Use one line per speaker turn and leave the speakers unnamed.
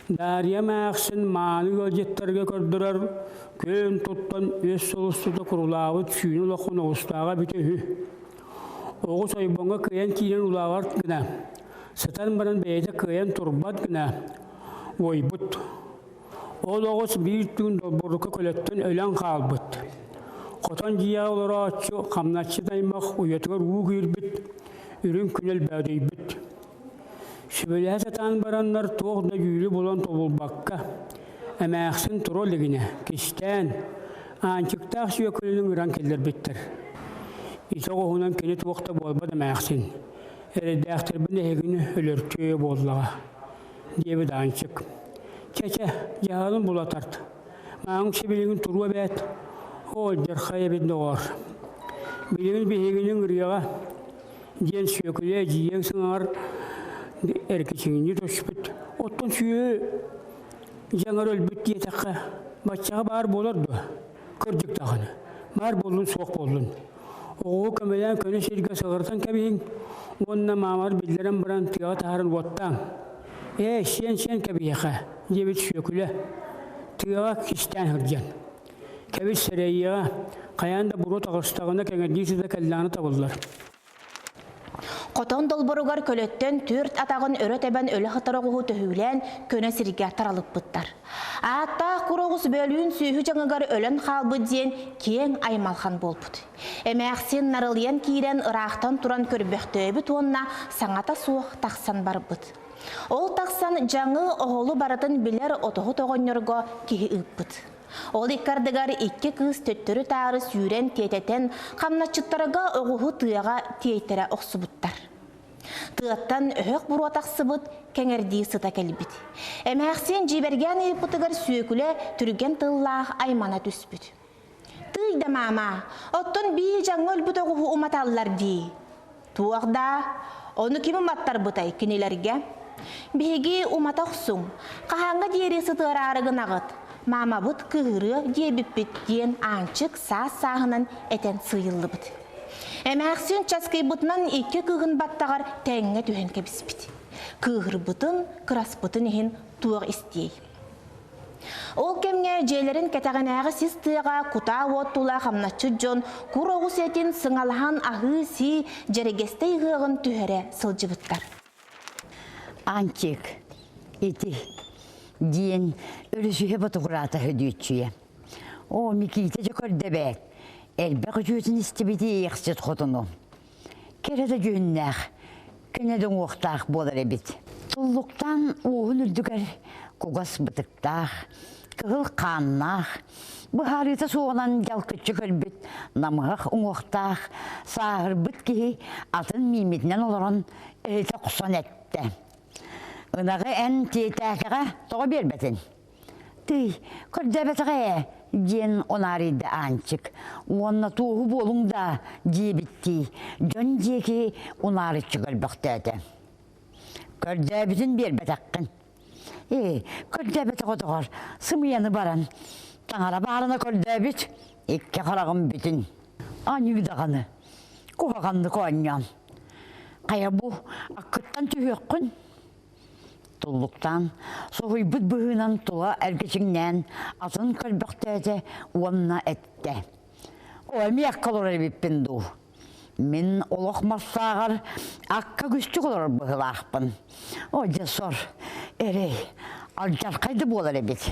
Дарья мәқсін маны гөлжеттерге көрдірер, көн тұттан өз солыстыды құрулауы түйіні лақын оғыстаға бітехі. Оғы сойбонға күйен кейінен ұлағар гіна. Сытан баран бәйді күйен тұрбат гіна. Ойбыт. Ол оғыз бір түн долбұрықы көлеттен өлен қалбыт. Қотан жия олары атшы, қамнатшы даймақ, ұятығыр ұғыр біт, үрін күнел бәдей біт. Шүбелі сатан баранлар тоғда жүйілі болан тобылбаққа. Әмәқсін тұролігіне, кештен, анчықтақ сүйекілінің ұран келдер біттір. Исоғы ғынан кені тоқта болбады мәқсін. Әрідәқтір бір нәгіні өліртөе болдыға. Дебі данчық. Чәчә, жағалын бұла тарт. Мағың шебелігін тұруа бәт. Ол жарқая бетінде ғор. Білігін бейгінің ұрияға. Ден сүйекілі жиен сыңар әркешіңіне төшіпіт. Оттан сүйе жаңар өлбіт етаққа. Батшаға бар болырды. Көрдік тағыны. Бар болын, соқ болын. Оғы көмелен көне серге сығыртан кәбейін. Онына мамар білдерін біран тыға тағарын оттан. Сен кәбейеқа. Дебет сүйекілі. Тыға кістен хүрген. Кәбет сәрейеға. Қаянда бұру тағыстағына кәңердейсі де кәлланы табылдар.
Қотон долборугар көлөттен түрт атағын өрі тәбән өлі қытырығығы төхілен көне сірге таралып бұттар. Аттақ құрығыз бөлін сүйі жаңығар өлін қалбы дейін кең аймалхан болбыд. Әмәқсен нарылиян кейрен ырақтан туран көрбөкті өбі туынна саңата суық тақсан бар бұд. Ол тақсан жаңы оғылы баратын білер отығы тоғынырға кейі ұппыд. Ол иккардыгар икки кыз төттөрү тағыры сүйрен тететен қамнатчыттарыға оғуғы тыяға тейттері оқсыбыттар. Тыаттан өйік бұру атақсыбыт кәңердей сыта кәлбіт. Әмәқсен жиберген епітігір сүйекілі түрген тыллақ аймана түспіт. Тыйда мама, оттон бей жаңы өлбіт оғуғы ұматалылар дей. Туақда, оны кемі маттар бұтай кенелерге. Бейге ұматақсың, қағанға дейірі сытыр арығын ағыт. Мама бұд күйірі дебіппет ден анчық сағынан әтен сыйылы бұд. Әмәқсен часкай бұтынан екі күйін баттағар тәңе түйен кәбіспет. Күйір бұтын, қырас бұтын ехін туық істей. Ол кемге жейлерін кәтәғын әғі сіз тыға құта оттула қамнатшы жон күр оғыс әтін сыңалған ағы си жерегестэй ғығын түйірі сылжы бұттар.
Анчық, еті. Диен өрісуге бұтығырата хөдетшіе. О, мекейте жүкірді бәк. Әлбәқ жүзін істебеде еқсет қотыну. Кереді жөннәқ, көнедің оқтақ болар әбет. Тұллықтан оғын үрдігер көгас бұтықтақ, кығыл қаннақ. Бұхарыта соғынан жалқытшы көлбет, намығақ оқтақ, сағыр бұт кейі атын мейметінен оларын әлті құсан әтті. Ұнағы ән тетәкіға тоға бербәтін. Тый, көрдәбәтіға ден онарыды анчық. Онна туғы болыңда дебітті. Жон декі онарычы көлбіқтәді. Көрдәбітін бербәтәккін. Көрдәбәті қотығар, сымияны баран. Таңара барына көрдәбіт, екке қарағым бітін. Анүйдағаны, қоғағанды қуаннан. Қая бұ, аққыттан түйеккін. Тұллықтан, соғый бұд бұғынан тұла әргешіңнен атын көлбіқтәді онына әтті. Ой, мек қалыр әбеппін ду. Мен олық марсағар аққа күшті қолыр бұғылақпын. Ой, де сор, әрей, алжарқайды болар әбет.